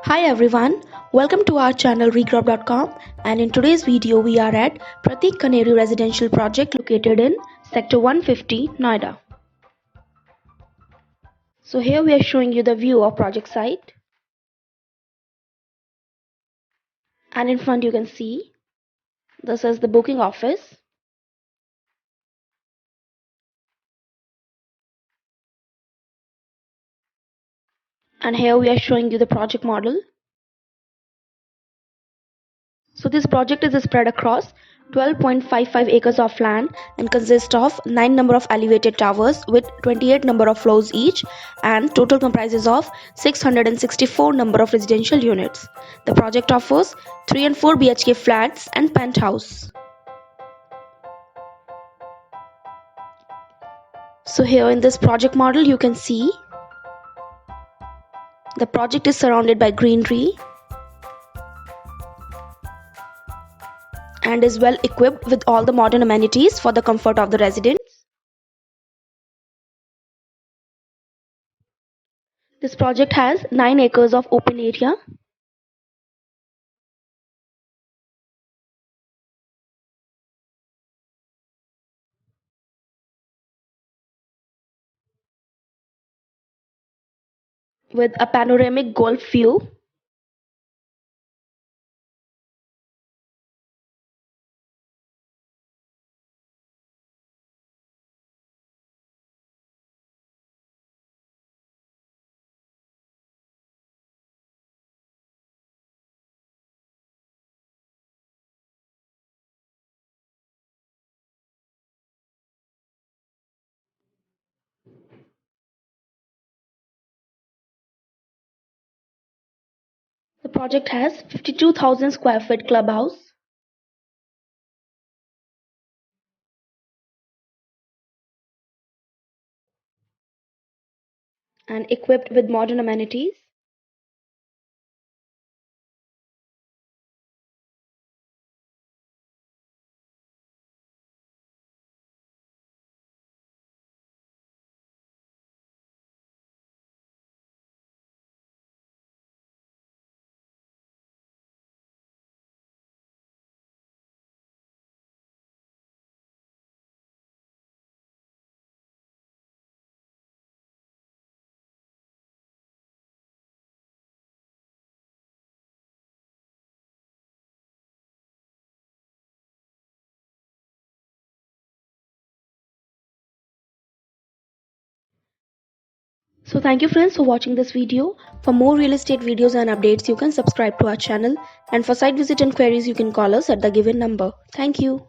Hi everyone, welcome to our channel Regrob.com, and in today's video we are at Prateek Canary residential project located in Sector 150 Noida. So here we are showing you the view of project site, and in front you can see this is the booking office. And here we are showing you the project model. So this project is spread across 12.55 acres of land and consists of 9 number of elevated towers with 28 number of floors each, and total comprises of 664 number of residential units. The project offers 3 and 4 BHK flats and penthouse. So here in this project model you can see the project is surrounded by greenery and is well equipped with all the modern amenities for the comfort of the residents. This project has 9 acres of open area with a panoramic golf view. The project has 52,000 square feet clubhouse and equipped with modern amenities. So thank you friends for watching this video. For more real estate videos and updates, you can subscribe to our channel, and for site visit and queries you can call us at the given number. Thank you.